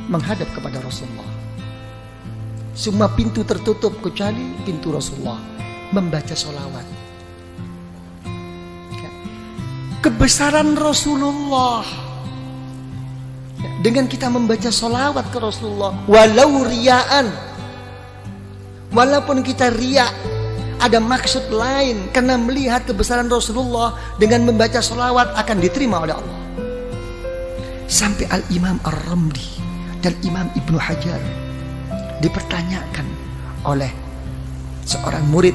menghadap kepada Rasulullah. Semua pintu tertutup kecuali pintu Rasulullah, membaca sholawat. Kebesaran Rasulullah dengan kita membaca sholawat ke Rasulullah, walau riaan, walaupun kita riak, ada maksud lain karena melihat kebesaran Rasulullah, dengan membaca sholawat akan diterima oleh Allah. Sampai Al-Imam Ar-Ramli dan Imam Ibnu Hajar dipertanyakan oleh seorang murid,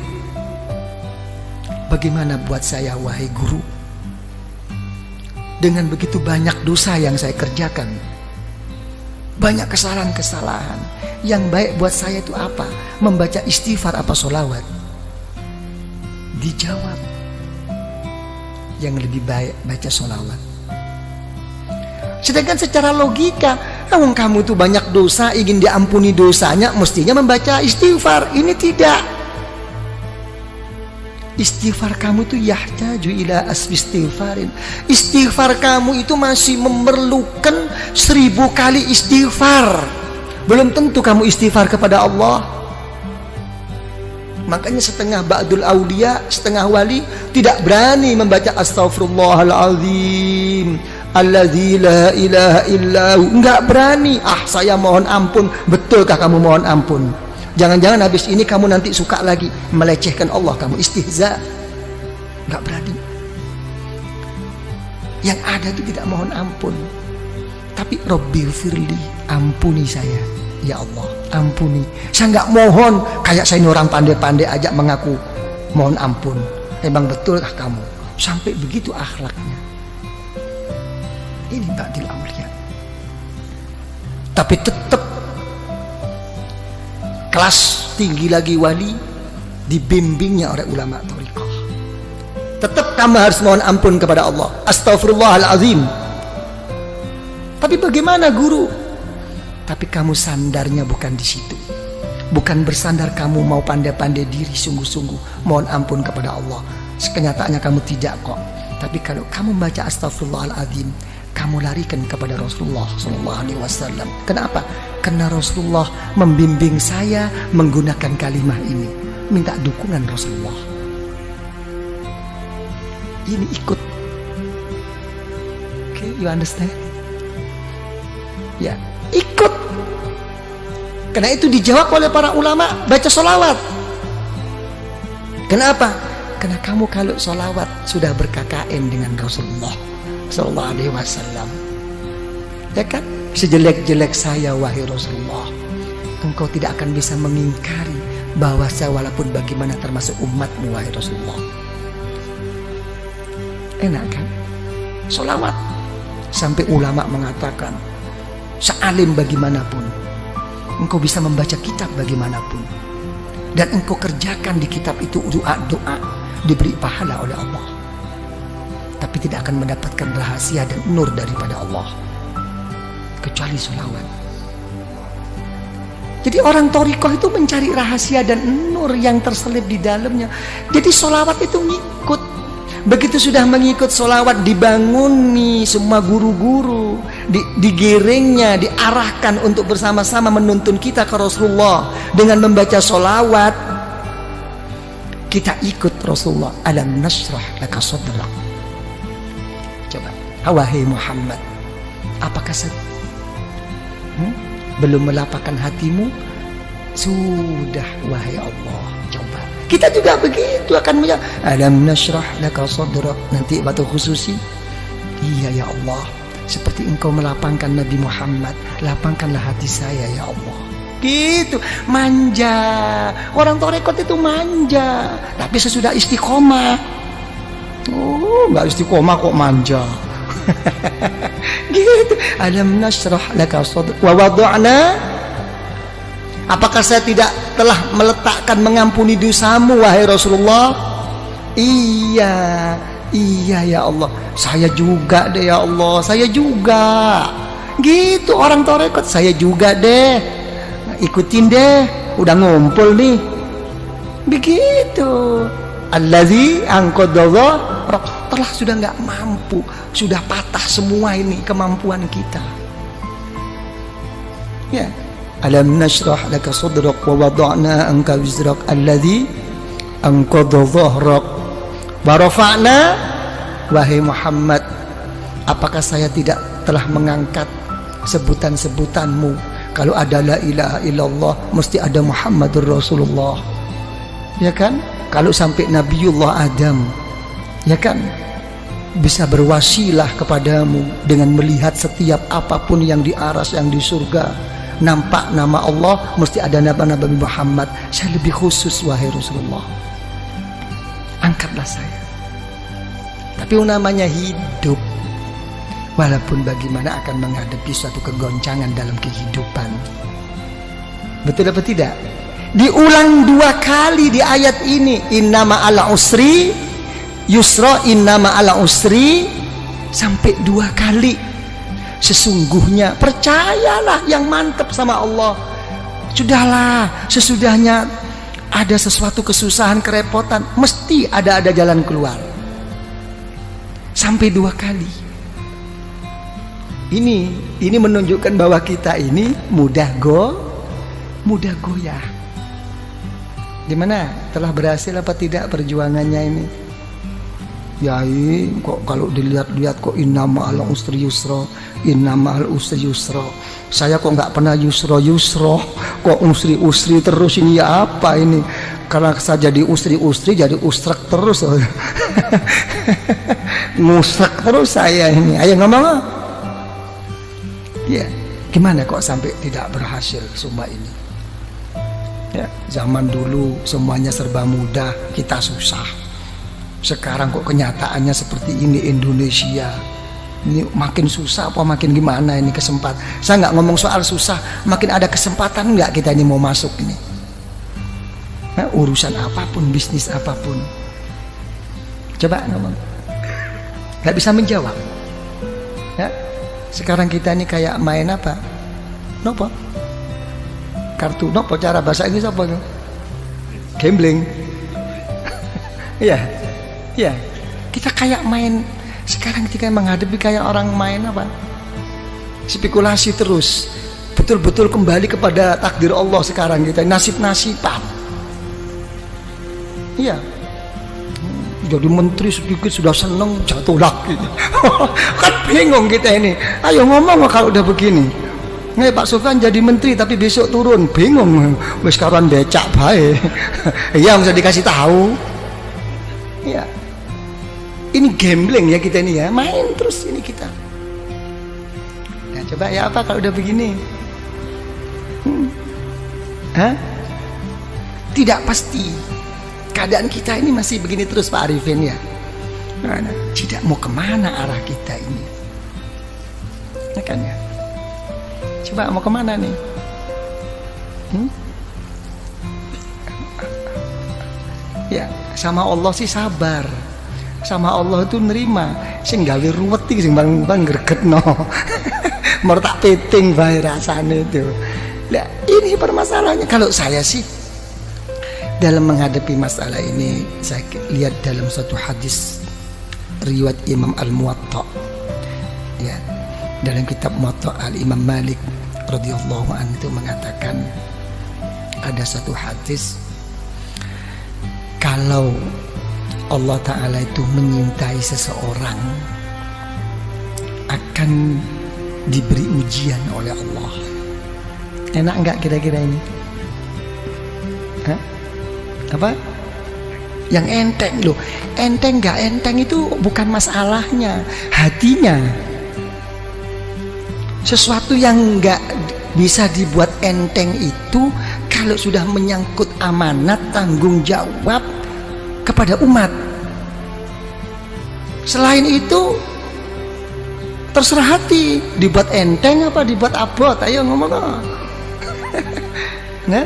bagaimana buat saya wahai guru, dengan begitu banyak dosa yang saya kerjakan, banyak kesalahan-kesalahan, yang baik buat saya itu apa? Membaca istighfar apa sholawat? Dijawab, yang lebih baik baca sholawat. Sedangkan secara logika, kamu tuh banyak dosa, ingin diampuni dosanya, mestinya membaca istighfar. Ini tidak. Istighfar kamu itu yahtaju ila asfi istighfarin. Istighfar kamu itu masih memerlukan 1000 kali istighfar. Belum tentu kamu istighfar kepada Allah. Makanya setengah ba'dul aulia, setengah wali tidak berani membaca astaghfirullahaladzim alladzi la ilaha illahu. Enggak berani. Saya mohon ampun. Betulkah kamu mohon ampun? Jangan-jangan habis ini kamu nanti suka lagi melecehkan Allah, kamu istihza. Enggak berani. Yang ada itu tidak mohon ampun, tapi Rabbighfirli, ampuni saya ya Allah, ampuni. Saya enggak mohon kayak saya ini orang pandai-pandai aja mengaku mohon ampun. Emang betulkah kamu? Sampai begitu akhlaknya. Ini ba'dil aulia. Tapi tetap kelas tinggi lagi wali, dibimbingnya oleh ulama thariqah. Tetap kamu harus mohon ampun kepada Allah, astaghfirullahalazim. Tapi bagaimana guru? Tapi kamu sandarnya bukan di situ. Bukan bersandar kamu mau pandai-pandai diri sungguh-sungguh mohon ampun kepada Allah. Kenyataannya kamu tidak kok. Tapi kalau kamu baca astaghfirullahalazim, kamu larikan kepada Rasulullah SAW. Kenapa? Karena Rasulullah membimbing saya menggunakan kalimah ini. Minta dukungan Rasulullah. Ini ikut. Okay, you understand? Ya, ikut. Karena itu dijawab oleh para ulama, baca sholawat. Kenapa? Karena kamu kalau sholawat sudah berKKN dengan Rasulullah Sallallahu Alaihi Wasallam, ya kan? Sejelek-jelek saya wahai Rasulullah, engkau tidak akan bisa mengingkari bahwa saya walaupun bagaimana termasuk umatmu wahai Rasulullah. Enak kan? Sholawat. Sampai ulama mengatakan, sealim bagaimanapun, engkau bisa membaca kitab bagaimanapun, dan engkau kerjakan di kitab itu doa-doa, diberi pahala oleh Allah, tapi tidak akan mendapatkan rahasia dan nur daripada Allah kecuali sholawat. Jadi orang thariqah itu mencari rahasia dan nur yang terselip di dalamnya. Jadi sholawat itu ngikut. Begitu sudah mengikut sholawat, dibanguni semua guru-guru, digiringnya, diarahkan untuk bersama-sama menuntun kita ke Rasulullah dengan membaca sholawat. Kita ikut Rasulullah. Alam nashrah laka sadrak. Coba, wahai Muhammad, apakah belum melapangkan hatimu? Sudah wahai Allah. Coba kita juga begitu akan menjawab, alam nashrah laka sadrak. Nanti waktu khususi, iya ya Allah, seperti engkau melapangkan Nabi Muhammad, lapangkanlah hati saya ya Allah. Gitu, manja. Orang thariqat itu manja, tapi sesudah istiqomah, nggak istiqomah kok manja. Gitu. Alam nashrah laka sadrak wa wada'na. Apakah saya tidak telah meletakkan mengampuni dosamu wahai Rasulullah? Iya ya Allah, saya juga deh ya Allah, saya juga. Gitu orang thariqat, saya juga deh, ikutin deh, udah ngumpul nih. Begitu. Allazi anqadha telah sudah nggak mampu, sudah patah semua ini kemampuan kita. Ya, alam nashrah laka sadrak wa wada'na anka wizrak alladhi anqadha dhahrak wa rafa'na. Wahai Muhammad, apakah saya tidak telah mengangkat sebutan-sebutanmu? Kalau ada la ilaha illallah mesti ada Muhammadur Rasulullah, ya kan? Kalau sampai Nabiullah Adam, ya kan, bisa berwasilah kepadamu dengan melihat setiap apapun yang di aras, yang di surga, nampak nama Allah, mesti ada nama Nabi Muhammad. Saya lebih khusus, wahai Rasulullah, angkatlah saya. Tapi namanya hidup, walaupun bagaimana akan menghadapi suatu kegoncangan dalam kehidupan. Betul apa tidak? Diulang 2 kali di ayat ini, innama ala usri yusra, innama ala usri, sampai 2 kali. Sesungguhnya, percayalah yang mantap sama Allah. Sudahlah, sesudahnya ada sesuatu kesusahan, kerepotan, mesti ada jalan keluar. Sampai 2 kali. Ini menunjukkan bahwa kita ini mudah goyah. Gimana? Telah berhasil apa tidak perjuangannya ini? Yai, kok kalau dilihat-lihat kok innama al usri yusra, innama al usri yusra. Saya kok nggak pernah yusra, kok usri terus ini, ya apa ini? Karena saya jadi usri jadi usrak terus. Ngusrak terus saya ini. Ayo ngomong. Ya, gimana kok sampai tidak berhasil semua ini? Ya, zaman dulu semuanya serba mudah, kita susah. Sekarang kok kenyataannya seperti ini Indonesia. Ini makin susah apa makin gimana ini kesempatan? Saya nggak ngomong soal susah, makin ada kesempatan nggak kita ini mau masuk ini? Nah, urusan apapun, bisnis apapun. Coba ngomong. Nggak bisa menjawab. Ya, sekarang kita ini kayak main apa? Nopo? Kartu nopo, cara bahasa Inggris apa tuh? Gambling. Iya. Ya, kita kayak main. Sekarang kita menghadapi kayak orang main apa? Spekulasi terus. Betul-betul kembali kepada takdir Allah sekarang kita. Nasib-nasiban. Iya. Jadi menteri sedikit sudah seneng, jatuh lagi. Kan bingung kita ini. Ayo ngomong kalau udah begini. Nih Pak Sofyan jadi menteri tapi besok turun, bingung. Wis karuan becak bae. Iya, mesti dikasih tahu. Iya. Ini gambling ya kita ini ya, main terus ini kita. Nah, coba ya apa kalau udah begini? Hah? Tidak pasti. Keadaan kita ini masih begini terus Pak Arifin ya. Nah, tidak mau kemana arah kita ini? Ya kan ya? Coba mau kemana nih? Ya, sama Allah sih sabar. Sama Allah itu nerima. Sing gawe ruwet iki sing bang gregetno. Mertak piting bae rasane itu. Nah, ini permasalahannya. Kalau saya sih dalam menghadapi masalah ini, saya lihat dalam satu hadis riwayat Imam Al-Muwatta. Ya, dalam kitab Muwatta Al-Imam Malik radhiyallahu anhu itu mengatakan ada satu hadis, kalau Allah Ta'ala itu menyintai seseorang akan diberi ujian oleh Allah. Enak enggak kira-kira ini? Hah? Apa? Yang enteng loh. Enteng enggak enteng itu bukan masalahnya, hatinya. Sesuatu yang enggak bisa dibuat enteng itu kalau sudah menyangkut amanat, tanggung jawab kepada umat. Selain itu terserah hati, dibuat enteng apa dibuat abot, ayo ngomong. Nah,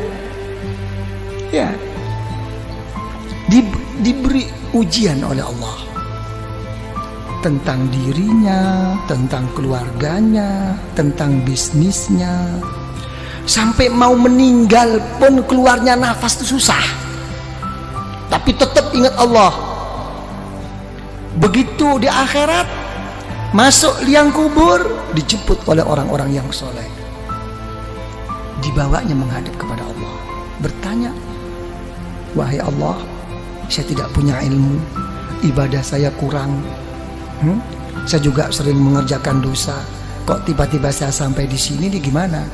ya, diberi ujian oleh Allah tentang dirinya, tentang keluarganya, tentang bisnisnya, sampai mau meninggal pun keluarnya nafas itu susah. Tapi tetap ingat Allah. Begitu di akhirat, masuk liang kubur, dijemput oleh orang-orang yang soleh. dibawanya menghadap kepada Allah, bertanya, wahai Allah, saya tidak punya ilmu, ibadah saya kurang, saya juga sering mengerjakan dosa, kok tiba-tiba saya sampai di sini nih, gimana?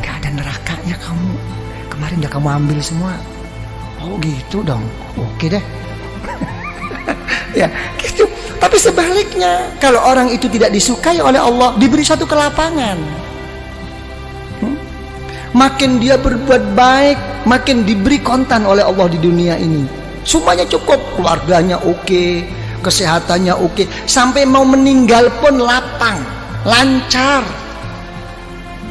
Gak ada nerakanya kamu, kemarin udah kamu ambil semua. Oh gitu dong, oke deh. Ya gitu. Tapi sebaliknya, kalau orang itu tidak disukai oleh Allah, diberi satu kelapangan, makin dia berbuat baik, makin diberi kontan oleh Allah di dunia ini. Semuanya cukup, keluarganya oke, kesehatannya oke, sampai mau meninggal pun lapang, lancar.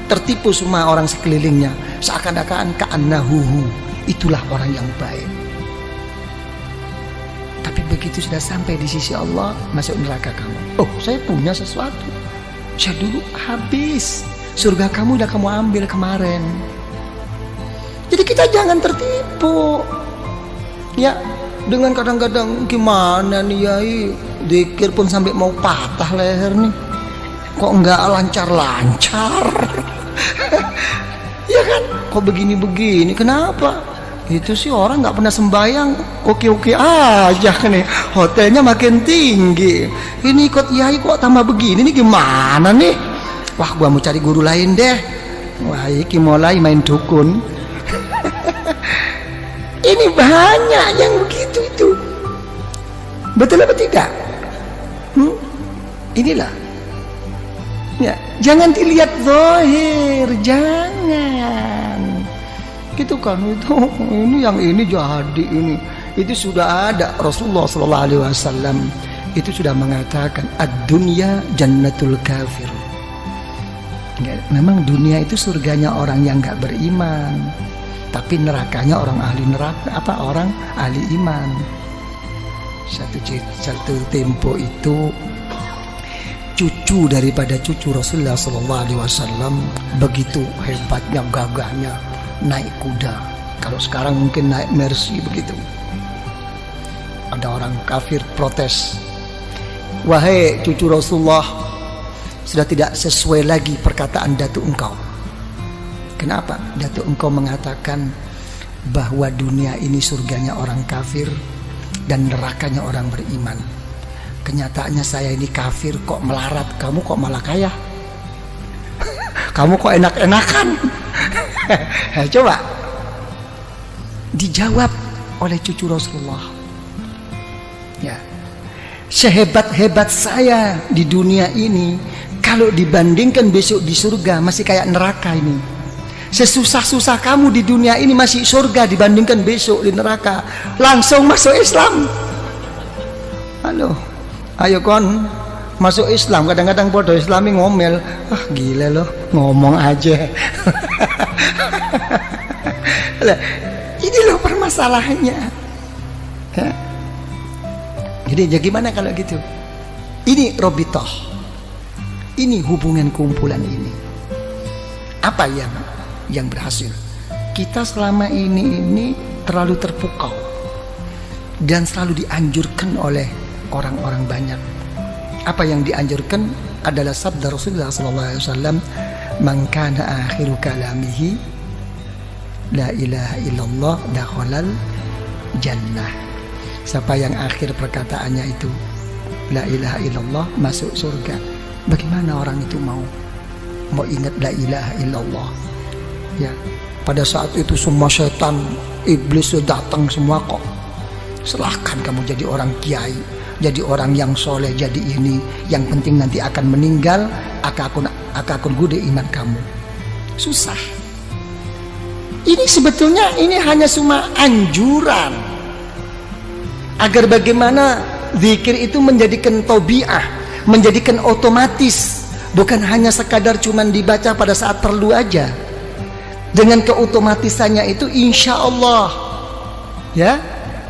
Tertipu semua orang sekelilingnya, seakan-akan ka'annahu, itulah orang yang baik. Tapi begitu sudah sampai di sisi Allah, masuk neraka kamu. Oh, saya punya sesuatu, saya dulu habis, surga kamu udah kamu ambil kemarin. Jadi kita jangan tertipu, ya, dengan kadang-kadang gimana nih Yai, zikir pun sampai mau patah leher nih, kok enggak lancar-lancar. Ya kan, kok begini-begini, kenapa? Itu sih orang nggak pernah sembahyang, oke-oke aja nih, hotelnya makin tinggi, ini ikut Yai kok tambah begini nih, gimana nih? Wah, gua mau cari guru lain deh. Wah, iki mulai main dukun. Ini banyak yang begitu itu. Betul apa tidak? Inilah. Ya, jangan dilihat zahir, jangan. Gitu kan, itu ini yang ini jadi ini. Itu sudah ada Rasulullah sallallahu alaihi wasallam itu sudah mengatakan ad-dunya jannatul kafir. Memang dunia itu surganya orang yang nggak beriman, tapi nerakanya orang ahli neraka, orang ahli iman. Satu tempo itu cucu daripada cucu Rasulullah SAW begitu hebatnya, gagahnya, naik kuda. Kalau sekarang mungkin naik Mercy begitu. Ada orang kafir protes, wahai cucu Rasulullah, sudah tidak sesuai lagi perkataan datuk engkau. Kenapa? Datuk engkau mengatakan bahwa dunia ini surganya orang kafir dan nerakanya orang beriman. Kenyataannya saya ini kafir kok melarat, kamu kok malah kaya. Kamu kok enak-enakan. Coba dijawab oleh cucu Rasulullah. Ya, sehebat-hebat saya di dunia ini, kalau dibandingkan besok di surga masih kayak neraka ini. Sesusah-susah kamu di dunia ini masih surga dibandingkan besok di neraka. Langsung masuk Islam. Halo, ayo kon masuk Islam. Kadang-kadang bodoh Islami ngomel, ah gila loh, ngomong aja. Ini loh permasalahannya. Ya. Jadi ya gimana kalau gitu? Ini robitoh, ini hubungan kumpulan ini. Apa yang berhasil? Kita selama ini terlalu terpukau dan selalu dianjurkan oleh orang-orang banyak. Apa yang dianjurkan adalah sabda Rasulullah SAW, man kana akhiru kalamihi la ilaha illallah dakhalal jannah. Siapa yang akhir perkataannya itu la ilaha illallah, masuk surga. Bagaimana orang itu mau ingat la ilaha illallah? Ya, pada saat itu semua setan, iblis sudah datang semua kok. Silahkan kamu jadi orang kiai, jadi orang yang soleh, jadi ini. Yang penting nanti akan meninggal, akakun gude iman kamu. Susah. Ini sebetulnya ini hanya cuma anjuran agar bagaimana zikir itu menjadikan tabiah, menjadikan otomatis, bukan hanya sekadar cuman dibaca pada saat perlu aja. Dengan keotomatisannya itu insya Allah, ya,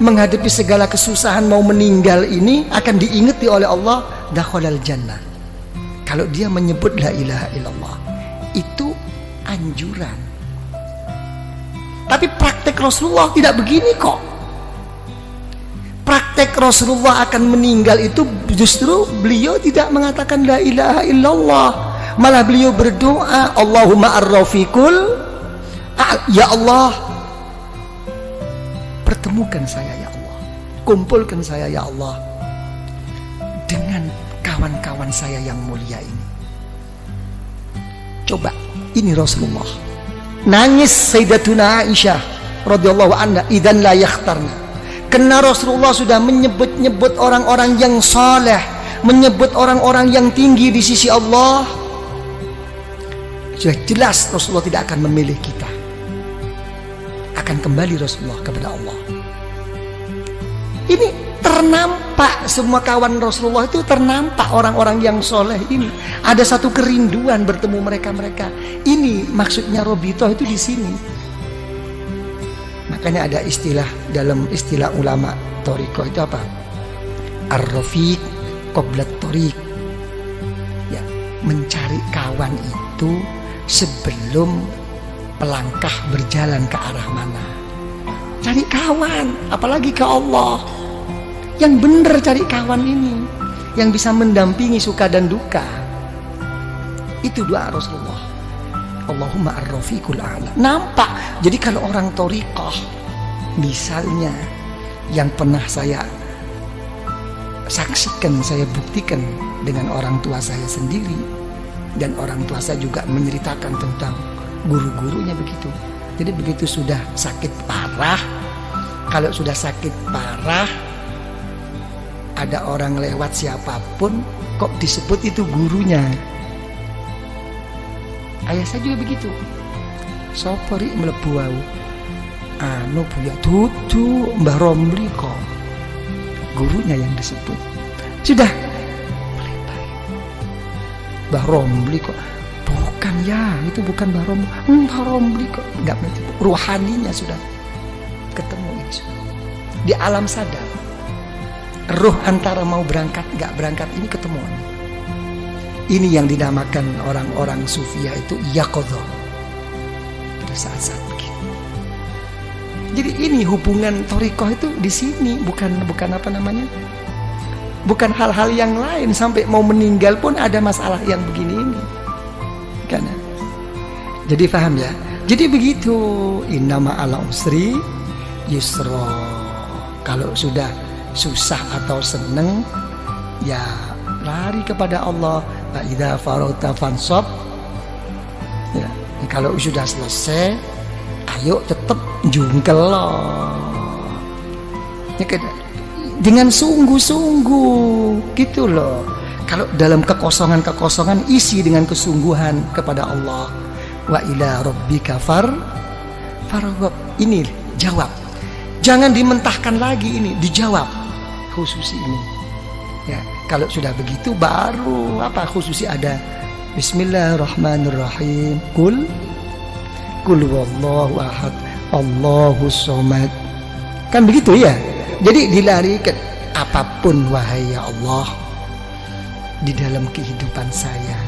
menghadapi segala kesusahan mau meninggal ini akan diingati oleh Allah, dakhalal jannah. Kalau dia menyebut la ilaha illallah, itu anjuran. Tapi praktek Rasulullah tidak begini kok. Praktek Rasulullah akan meninggal itu justru beliau tidak mengatakan la ilaha illallah, malah beliau berdoa Allahumma ar-rafiqul Ya Allah, pertemukan saya ya Allah, kumpulkan saya ya Allah dengan kawan-kawan saya yang mulia ini. Coba, ini Rasulullah nangis. Sayyidatuna Aisyah radhiyallahu anha, idzan la yakhtarna, karena Rasulullah sudah menyebut-nyebut orang-orang yang saleh, menyebut orang-orang yang tinggi di sisi Allah. Sudah jelas Rasulullah tidak akan memilih kita, akan kembali Rasulullah kepada Allah. Ini ternampak, semua kawan Rasulullah itu ternampak orang-orang yang soleh ini. Ada satu kerinduan bertemu mereka-mereka. Ini maksudnya Robitoh itu di sini. Makanya ada istilah, dalam istilah ulama Thariqah itu apa? Ar-rafiq qabla thariq. Ya, mencari kawan itu sebelum pelangkah berjalan ke arah mana. Cari kawan, apalagi ke Allah. Yang benar cari kawan ini, yang bisa mendampingi suka dan duka. Itu doa Rasulullah. Allahumma ar-rafiqul a'la. Nampak. Jadi kalau orang thariqah, misalnya yang pernah saya saksikan, saya buktikan dengan orang tua saya sendiri, dan orang tua saya juga menceritakan tentang guru-gurunya begitu. Jadi begitu sudah sakit parah, kalau sudah sakit parah, ada orang lewat siapapun kok disebut itu gurunya. Ayah saya juga begitu. Sopori mlebu wau, anu buya tutu Mbah Romli kok, gurunya yang disebut. Sudah melebar. Mbah Romli kok, bukan ya, itu bukan Mbah Romli. Mbah Romli kok, enggak berarti. Ruhaninya sudah ketemu ini sudah. Di alam sadar, ruh antara mau berangkat enggak berangkat ini ketemuan. Ini yang dinamakan orang-orang sufia itu yaqadha, pada saat-saat begini. Jadi ini hubungan thariqah itu di sini, bukan apa namanya, bukan hal-hal yang lain. Sampai mau meninggal pun ada masalah yang begini ini, kan? Jadi paham ya? Jadi begitu, innama ala usri yusra. Kalau sudah susah atau seneng, ya lari kepada Allah. Fa idza faragta fansab. Ya, kalau sudah selesai, ayo tetap jungkel loh. Ya, dengan sungguh-sungguh gitu loh. Kalau dalam kekosongan isi dengan kesungguhan kepada Allah. Wa ila rabbika farghab. Ini jawab. Jangan dimentahkan lagi, ini dijawab khususi ini. Ya, kalau sudah begitu baru apa khususi ada Bismillahirrahmanirrahim. Kul wallahu ahad, Allahus somad. Kan begitu ya. Jadi dilarikan apapun wahai ya Allah di dalam kehidupan saya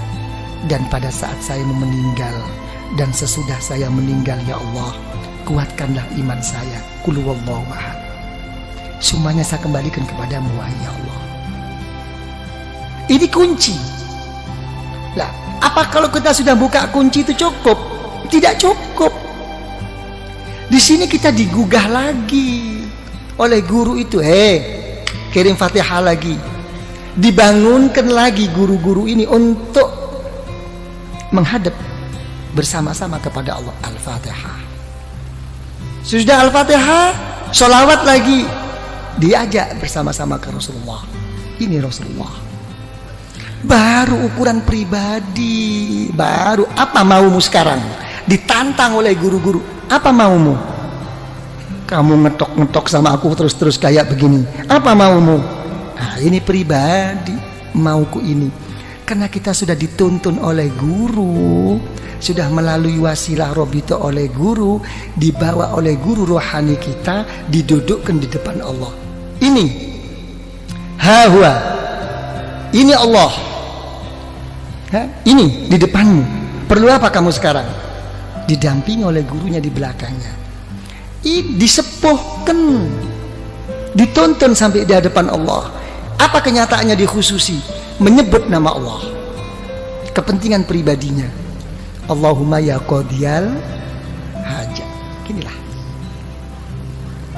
dan pada saat saya meninggal dan sesudah saya meninggal ya Allah, kuatkanlah iman saya. Kul wallahu ahad. Semuanya saya kembalikan kepadamu wahai ya Allah. Ini kunci. Lah, apa kalau kita sudah buka kunci itu cukup? Tidak cukup. Di sini kita digugah lagi oleh guru itu. Kirim Fatihah lagi. Dibangunkan lagi guru-guru ini untuk menghadap bersama-sama kepada Allah. Al-Fatihah. Sudah Al-Fatihah, sholawat lagi. Diajak bersama-sama ke Rasulullah. Ini Rasulullah. Baru ukuran pribadi. Baru apa maumu sekarang? Ditantang oleh guru-guru. Apa maumu? Kamu ngetok-ngetok sama aku terus-terus kayak begini. Apa maumu? Nah, ini pribadi. Mauku ini. Karena kita sudah dituntun oleh guru, sudah melalui wasilah Robito oleh guru, dibawa oleh guru rohani kita, didudukkan di depan Allah. Ini Hahwa. Ini Allah. Ini di depanmu. Perlu apa kamu sekarang? Didampingi oleh gurunya di belakangnya. Disepuhkan, dituntun sampai di hadapan Allah. Apa kenyataannya dikhususi? Menyebut nama Allah. Kepentingan pribadinya. Allahumma ya qadiyal hajat. Ginilah.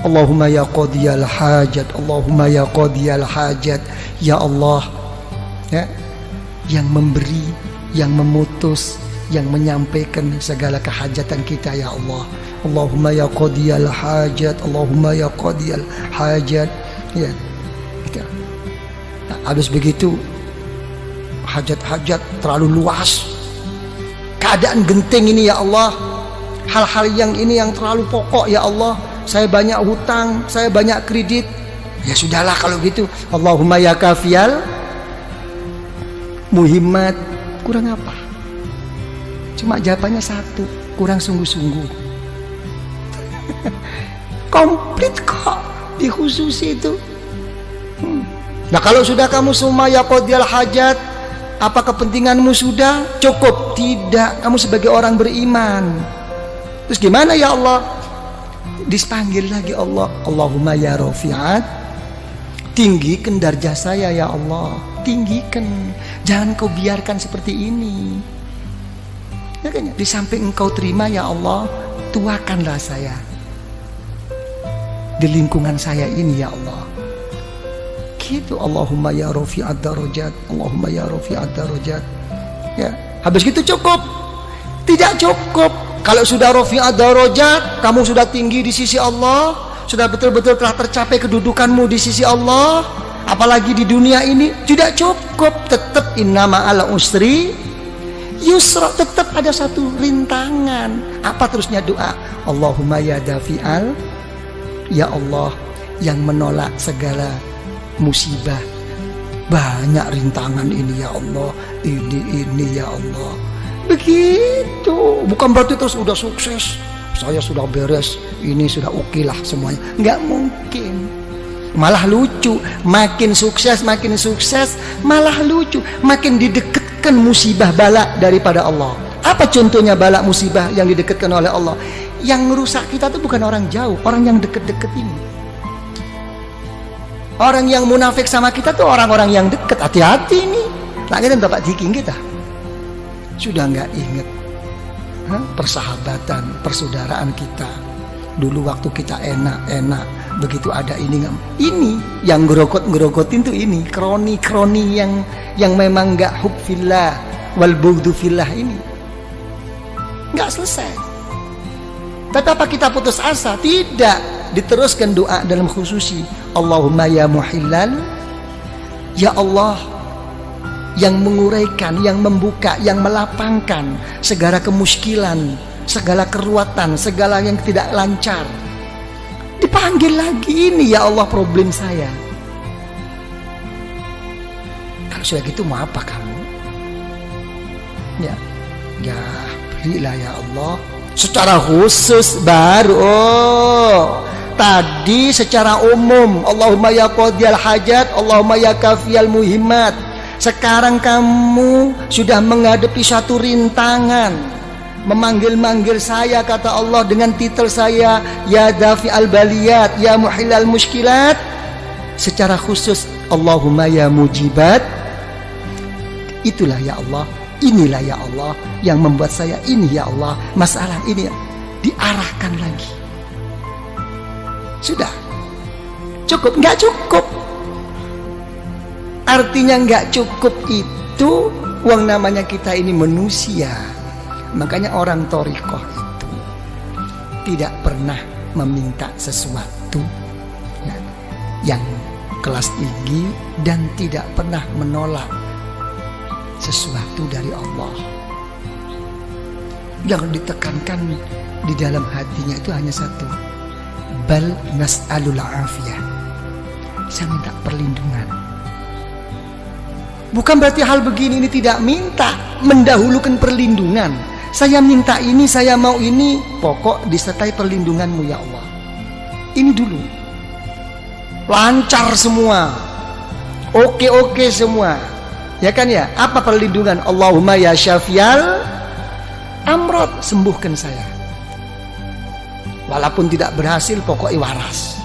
Allahumma ya qadiyal hajat, Allahumma ya qadiyal hajat. Ya Allah, ya, yang memberi, yang memutus, yang menyampaikan segala kehajatan kita ya Allah. Allahumma ya qadiyal hajat, Allahumma ya qadiyal hajat. Ya, gitu. Nah, habis begitu hajat-hajat terlalu luas. Keadaan genting ini ya Allah. Hal-hal yang ini yang terlalu pokok ya Allah. Saya banyak hutang, saya banyak kredit. Ya sudahlah kalau gitu. Allahumma ya kafiyal muhimmat. Kurang apa? Cuma jawabannya satu, kurang sungguh-sungguh. Komplit kok di khusus itu. Nah kalau sudah kamu semua ya qadiyal hajat, apa kepentinganmu sudah cukup? Tidak, kamu sebagai orang beriman. Terus gimana ya Allah? Dipanggil lagi Allah. Allahumma ya rafi'at, tinggikan darjah saya ya Allah. Tinggikan, jangan kau biarkan seperti ini. Ya kan? Di samping engkau terima ya Allah, tuakanlah saya di lingkungan saya ini ya Allah. Gitu. Allahumma ya rafi'at darajat, Allahumma ya rafi'at darajat. Ya, habis gitu cukup? Tidak cukup. Kalau sudah rafi'at darajat, kamu sudah tinggi di sisi Allah, sudah betul-betul telah tercapai kedudukanmu di sisi Allah, apalagi di dunia ini, tidak cukup. Tetap inna ma'al usri yusra, tetap ada satu rintangan. Apa terusnya doa? Allahumma ya dafi'al, ya Allah yang menolak segala musibah. Banyak rintangan ini ya Allah, ini ya Allah. Begitu. Bukan berarti terus udah sukses, saya sudah beres, ini sudah oke lah semuanya. Nggak mungkin. Malah lucu, makin sukses malah lucu, makin didekatkan musibah bala daripada Allah. Apa contohnya bala musibah yang didekatkan oleh Allah? Yang merusak kita itu bukan orang jauh, orang yang deket-deket ini. Orang yang munafik sama kita tuh orang-orang yang dekat. Hati-hati nih. Langit Bapak Diking kita sudah nggak inget persahabatan, persaudaraan kita dulu waktu kita enak-enak. Begitu ada ini yang ngerogotin tuh ini kroni yang memang nggak hub fillah wal bughdu fillah, ini nggak selesai. Tapi apa kita putus asa? Tidak, diteruskan doa dalam khususi. Allahumma ya muhillal, ya Allah yang menguraikan, yang membuka, yang melapangkan segala kemuskilan, segala keruatan, segala yang tidak lancar. Dipanggil lagi, ini ya Allah problem saya. Kalau sudah gitu mau apa kamu? Ya berilah ya Allah. Secara khusus baru. Tadi secara umum, Allahumma ya qadiyal hajat, Allahumma ya kafiyal muhimmat. Sekarang kamu sudah menghadapi satu rintangan, memanggil-manggil saya, kata Allah dengan titel saya, ya dafi al-baliyat, ya muhillal muskilat. Secara khusus, Allahumma ya mujibat. Itulah ya Allah, inilah ya Allah yang membuat saya ini ya Allah, masalah ini diarahkan lagi. Sudah cukup? Nggak cukup. Artinya nggak cukup itu uang, namanya kita ini manusia. Makanya orang thariqah itu tidak pernah meminta sesuatu yang kelas tinggi dan tidak pernah menolak sesuatu dari Allah. Yang ditekankan di dalam hatinya itu hanya satu, bal nas'alul afiyah, saya minta perlindungan. Bukan berarti hal begini ini tidak minta, mendahulukan perlindungan. Saya minta ini, saya mau ini, pokok disertai perlindunganmu ya Allah. Ini dulu lancar semua, oke semua, ya kan ya. Apa perlindungan? Allahumma ya syafial amrod, sembuhkan saya. Walaupun tidak berhasil, pokoknya waras.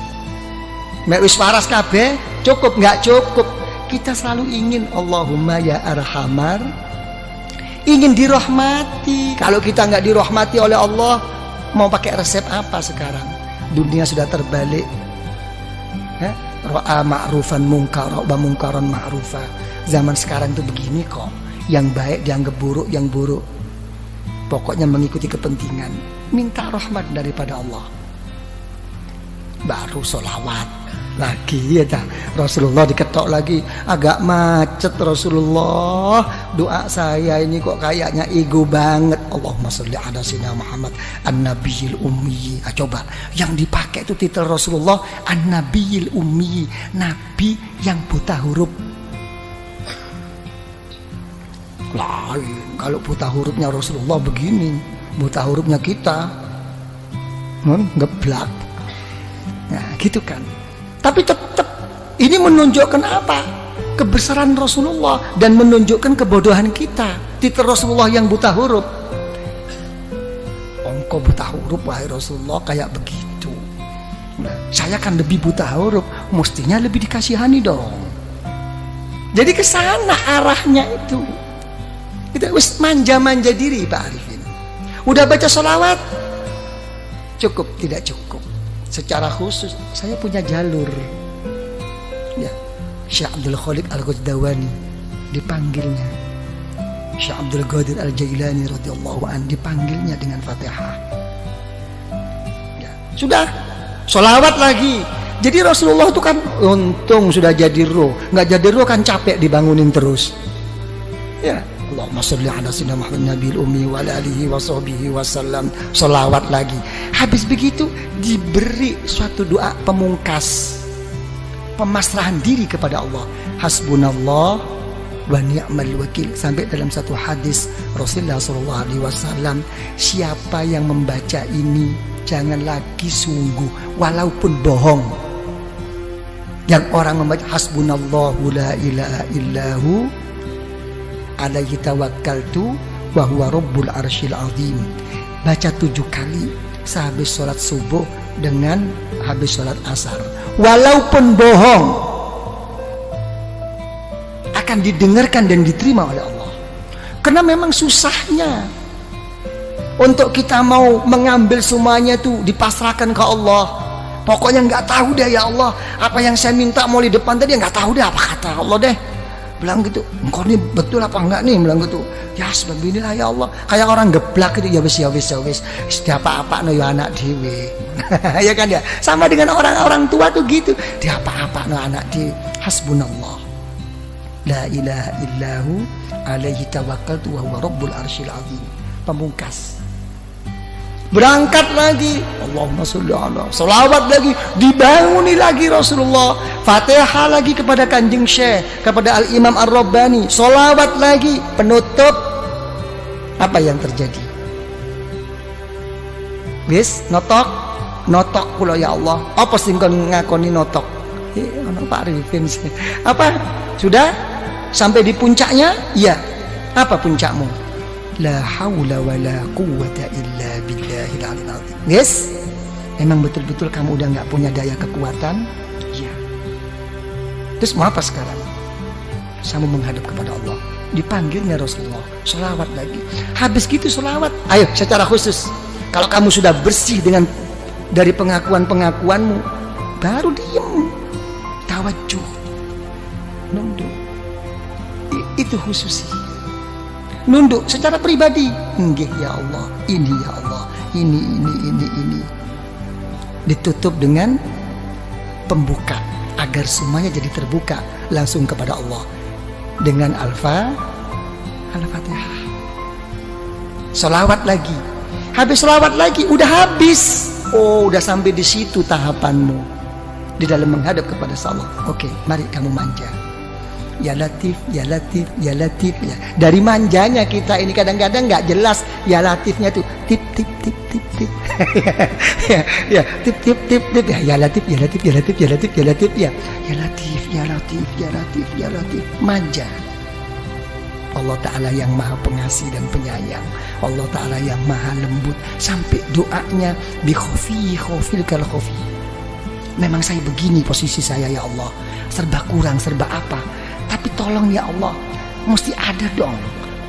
Mek wis waras kabeh, cukup nggak cukup? Kita selalu ingin Allahumma ya arhamar, ingin dirahmati. Kalau kita nggak dirahmati oleh Allah, Mau pakai resep apa sekarang? Dunia sudah terbalik. Ra'a ma'rufan munkar, wa munkaran ma'rufa. Zaman sekarang itu begini kok. Yang baik dianggap buruk, yang buruk pokoknya mengikuti kepentingan. Minta rahmat daripada Allah. Baru sholawat lagi ya dah. Rasulullah diketok lagi, agak macet Rasulullah. Doa saya ini kok kayaknya ego banget. Allahumma sholli ala sayyidina Muhammad an-nabiyil ummi. Coba yang dipakai itu titel Rasulullah an-nabiyil ummi, nabi yang buta huruf. Lain kalau buta hurufnya Rasulullah begini, buta hurufnya kita ngeblak. Nah gitu kan. Tapi tetap ini menunjukkan apa? Kebesaran Rasulullah dan menunjukkan kebodohan kita. Titel Rasulullah yang buta huruf. Engkau buta huruf wahai Rasulullah kayak begitu. Nah, saya kan lebih buta huruf, mestinya lebih dikasihani dong. Jadi ke sana arahnya itu. Kita wis manja-manja diri Pak Arifin. Udah baca sholawat? Cukup, tidak cukup. Secara khusus saya punya jalur. Ya, Syekh Abdul Khaliq Al-Ghazdawani dipanggilnya. Syekh Abdul Qadir Al-Jailani radhiyallahu an dipanggilnya dengan Fatihah. Ya, sudah sholawat lagi. Jadi Rasulullah itu kan untung sudah jadi roh. Nggak jadi roh kan capek dibangunin terus. Ya. Allahumma sholli ala sayyidina Muhammad nabiyil ummi wa ala alihi wa sahbihi wasallam. Sholawat lagi. Habis begitu diberi suatu doa pemungkas, pemasrahan diri kepada Allah. Hasbunallah wa ni'mal wakil. Sampai dalam satu hadis Rasulullah SAW, siapa yang membaca ini jangan lagi sungguh walaupun bohong. Yang orang membaca hasbunallahu la ilaha illahu alaihi tawakkaltu wa huwa rabbul arsyil azim. Baca 7 kali sehabis sholat subuh dengan habis sholat asar. Walaupun bohong akan didengarkan dan diterima oleh Allah. Karena memang susahnya untuk kita mau mengambil semuanya itu dipasrahkan ke Allah. Pokoknya nggak tahu deh ya Allah, apa yang saya minta mau di depan tadi nggak tahu deh apa kata Allah deh. Bilang gitu, engkau ini betul apa enggak nih? Bilang gitu, ya sebab inilah ya Allah. Kayak orang geblak gitu, ya wis. Setiap apa no ya anak dewe. Ya kan ya. Sama dengan orang-orang tua tuh gitu. Dia apa no anak dewe. Hasbunallah. La ilaha illahu alaihi tawakkaltu wa huwa rabbul arsyil azim. Pemungkas. Berangkat lagi, Allahumma sholli ala, sholawat lagi, dibanguni lagi Rasulullah, Fatihah lagi kepada Kanjeng Syekh, kepada Al-Imam Ar-Rabbani, sholawat lagi, penutup. Apa yang terjadi? Wis notok kula ya Allah. Apa sing kon ngakoni notok? Ono Pak Arifin. Apa? Sudah sampai di puncaknya? Iya. Apa puncakmu? La haula wa la quwwata illa billahil aliyil azim. Yes? Memang betul-betul kamu udah nggak punya daya kekuatan? Iya. Terus mau apa sekarang? Sama menghadap kepada Allah. Dipanggilnya Rasulullah, sholawat lagi. Habis gitu sholawat. Ayo secara khusus. Kalau kamu sudah bersih dengan dari pengakuan-pengakuanmu, baru diem. Tawajuh. Nunduk. Itu khususi. Nunduk secara pribadi. Nggih ya Allah, ini ya Allah, ini. Ditutup dengan pembuka agar semuanya jadi terbuka langsung kepada Allah dengan Al-Fatihah. Sholawat lagi. Habis sholawat lagi, udah habis. Oh, udah sampai di situ tahapanmu di dalam menghadap kepada Allah. Oke, mari kamu manja. Ya Latif, ya Latif, ya Latif ya. Dari manjanya kita ini kadang-kadang nggak jelas ya Latifnya tuh tip tip tip tip tip. ya tip tip tip tip ya Latif, ya Latif, ya Latif, ya Latif, ya Latif ya. Ya Latif, ya Latif, ya Latif, ya Latif. Manja. Allah Ta'ala yang maha pengasih dan penyayang. Allah Ta'ala yang maha lembut. Sampai doanya bi khofil kal khofi. Memang saya begini posisi saya ya Allah, serba kurang, serba apa. Tapi tolong ya Allah, mesti ada dong.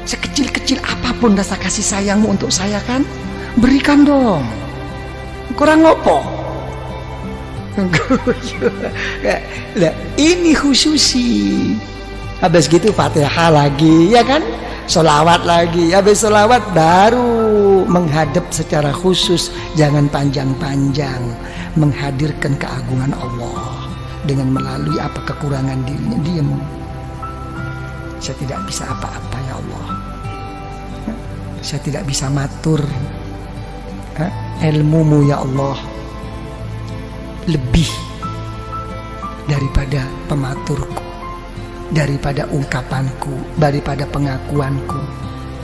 Sekecil-kecil apapun rasa kasih sayangmu untuk saya kan, berikan dong. Kurang ngopo? Lah, ini khususi. Habis gitu Fatihah lagi, ya kan? Sholawat lagi. Habis sholawat baru menghadap secara khusus, jangan panjang-panjang, menghadirkan keagungan Allah dengan melalui apa kekurangan dirinya. Diam. Saya tidak bisa apa-apa ya Allah. Saya tidak bisa matur. Ilmumu ya Allah lebih daripada pematurku, daripada ungkapanku, daripada pengakuanku.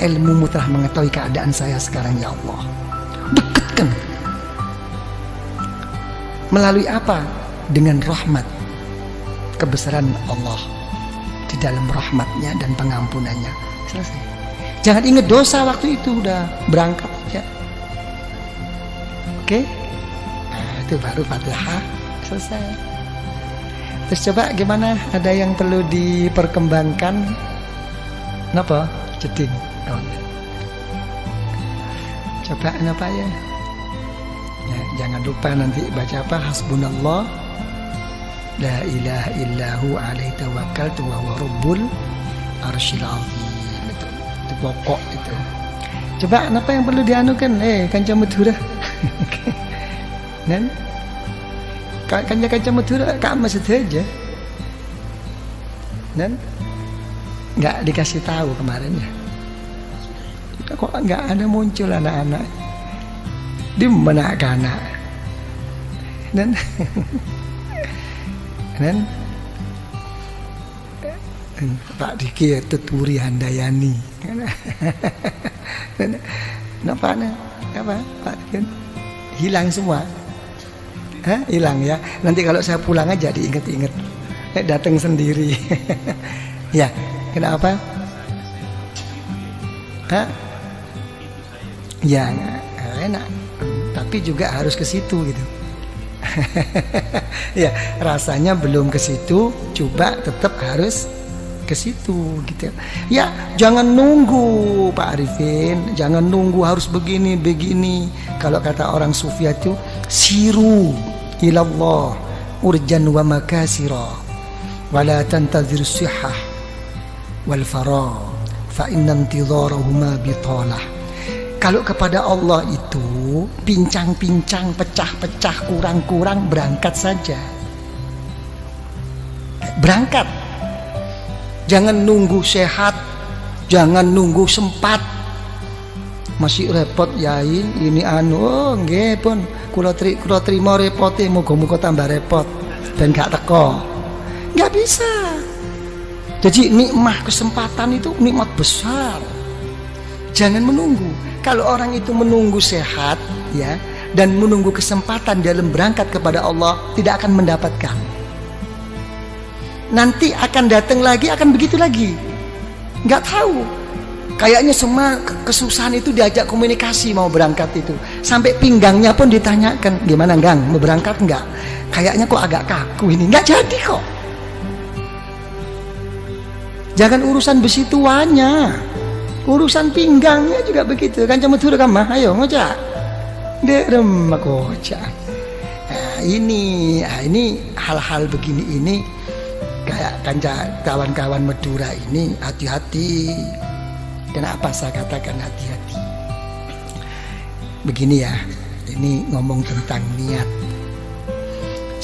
Ilmumu telah mengetahui keadaan saya sekarang ya Allah. Dekatkan. Melalui apa? Dengan rahmat, kebesaran Allah di dalam rahmatnya dan pengampunannya. Selesai. Jangan ingat dosa waktu itu, udah berangkat aja. Oke? Nah, itu baru Fatihah selesai. Terus coba gimana? Ada yang perlu diperkembangkan? Kenapa? Jeding. Oh. Coba apa ya? Ya, jangan lupa nanti baca apa? Hasbunallah la ilaha illahu alaihi tawakkaltu wa huwa rabbul arsyil azim. Itu pokok itu. Coba apa yang perlu dianukan? Kanca Madura. Dan kanca Madura kamu saja. Dan nggak dikasih tahu kemarin ya. Kok nggak ada muncul anak-anak? Di mana anak? Dan Pak Diki tuturi Handayani. Kenapa Pak Diki? Hilang semua. Hilang ya. Nanti kalau saya pulang aja diinget-inget. Datang sendiri. Ya, kenapa? Ya, enak. Tapi juga harus ke situ gitu. Ya, rasanya belum ke situ, coba tetap harus ke situ gitu. Ya, jangan nunggu Pak Arifin, jangan nunggu harus begini. Kalau kata orang sufi itu siru ilallah urjan wa makasira wala tantazir sihah wal farah fa inna intidharahuma bitalah. Kalau kepada Allah itu pincang-pincang, pecah-pecah, kurang-kurang, berangkat saja. Berangkat. Jangan nunggu sehat, jangan nunggu sempat. Masih repot yain, ini nggih pun kula trimo repote, muga-muga tambah repot ben gak teko. Enggak bisa. Jadi nikmat kesempatan itu nikmat besar. Jangan menunggu. Kalau orang itu menunggu sehat ya dan menunggu kesempatan dalam berangkat kepada Allah, tidak akan mendapatkan. Nanti akan datang lagi, akan begitu lagi. Nggak tahu. Kayaknya semua kesusahan itu diajak komunikasi mau berangkat itu. Sampai pinggangnya pun ditanyakan, gimana Gang, mau berangkat nggak? Kayaknya kok agak kaku ini. Nggak jadi kok. Jangan urusan besi tuanya. Urusan pinggangnya juga begitu. Kan cuma turun kamah, ayo ngocak. Derem ngocak. Nah, ini hal-hal begini ini kayak kawan-kawan Madura ini hati-hati. Kenapa saya katakan hati-hati? Begini ya, ini ngomong tentang niat.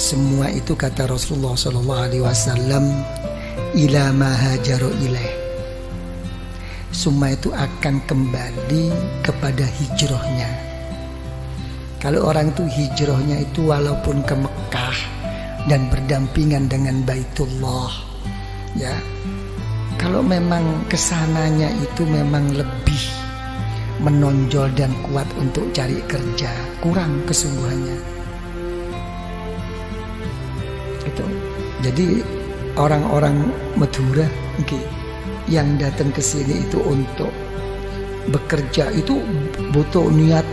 Semua itu kata Rasulullah SAW, ila ma hajaru ilaih. Semua itu akan kembali kepada hijrahnya. Kalau orang itu hijrahnya itu walaupun ke Mekah dan berdampingan dengan Baitullah, ya. Kalau memang kesananya itu memang lebih menonjol dan kuat untuk cari kerja, kurang kesungguhannya. Itu. Jadi orang-orang Madura, yang datang ke sini itu untuk bekerja itu butuh niat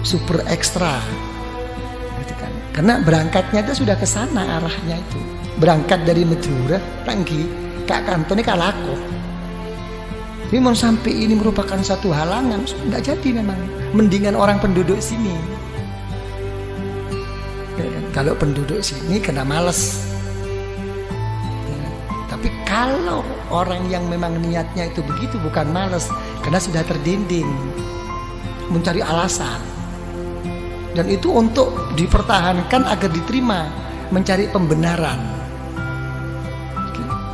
super ekstra, gitu kan? Karena berangkatnya itu sudah ke sana arahnya itu. Berangkat dari Madura, Tanggi, Kak Kantone Kalako. Tapi mau sampai ini merupakan satu halangan, nggak jadi memang. Mendingan orang penduduk sini. Kalau penduduk sini kena males. Tapi kalau orang yang memang niatnya itu begitu, bukan males, karena sudah terdinding mencari alasan, dan itu untuk dipertahankan agar diterima, mencari pembenaran.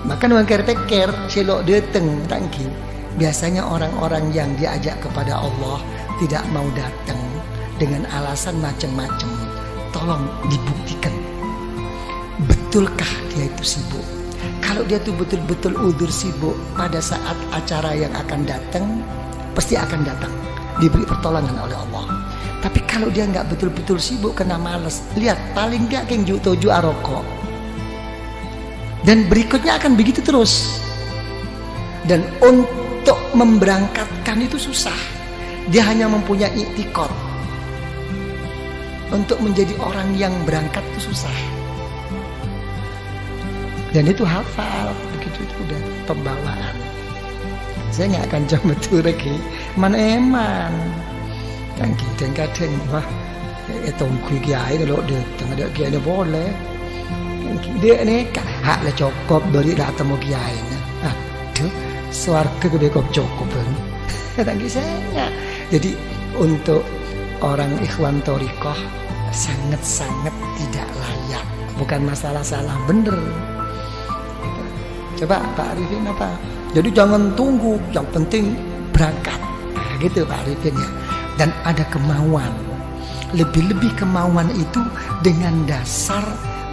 Maka orang pikir selok datang tangki. Biasanya orang-orang yang diajak kepada Allah tidak mau datang dengan alasan macam-macam. Tolong dibuktikan, betulkah dia itu sibuk? Kalau dia tuh betul-betul udzur sibuk pada saat acara yang akan datang, pasti akan datang, diberi pertolongan oleh Allah. Tapi kalau dia nggak betul-betul sibuk kena males, lihat paling nggak keng toju aroko. Dan berikutnya akan begitu terus. Dan untuk memberangkatkan itu susah. Dia hanya mempunyai i'tikad. Untuk menjadi orang yang berangkat itu susah. Dan itu hafal, begitu itu udah pembawaan. Saya nggak akan coba betul lagi. Mana eman? Kan kita kadang wah, tongkui kiai lo deh, tengah ada kiai ada boleh. Dia ni hak lah cukup beri datang mau kiai. Aduh, swarga gede kok cukup kan? Tak kisahnya. Jadi untuk orang ikhwan thariqah sangat-sangat tidak layak. Bukan masalah salah bener. Coba Pak Arifin apa? Jadi jangan tunggu, yang penting berangkat. Nah, gitu Pak Arifin ya. Dan ada kemauan. Lebih-lebih kemauan itu dengan dasar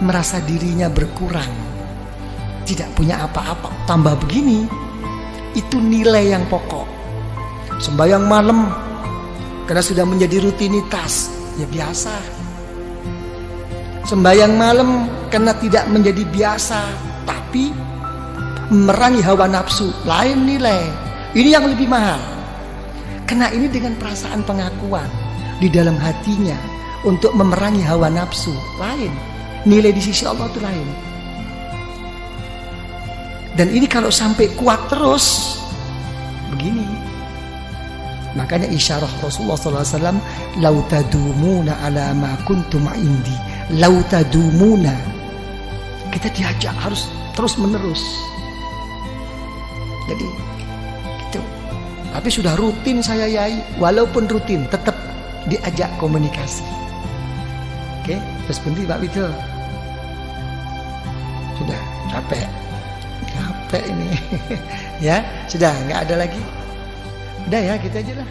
merasa dirinya berkurang, tidak punya apa-apa. Tambah begini, itu nilai yang pokok. Sembahyang malam karena sudah menjadi rutinitas, ya biasa. Sembahyang malam karena tidak menjadi biasa, tapi merangi hawa nafsu, lain nilai. Ini yang lebih mahal. Karena ini dengan perasaan pengakuan di dalam hatinya untuk memerangi hawa nafsu, lain. Nilai di sisi Allah itu lain. Dan ini kalau sampai kuat terus begini. Makanya isyarah Rasulullah SAW, lau tadumuna ala ma kuntum indi, lau tadumuna. Kita diajak harus terus menerus. Jadi gitu. Tapi sudah rutin saya yai, walaupun rutin tetap diajak komunikasi. Oke, terus berhenti Pak Wido. Sudah capek ini. Ya sudah nggak ada lagi. Udah ya gitu aja lah.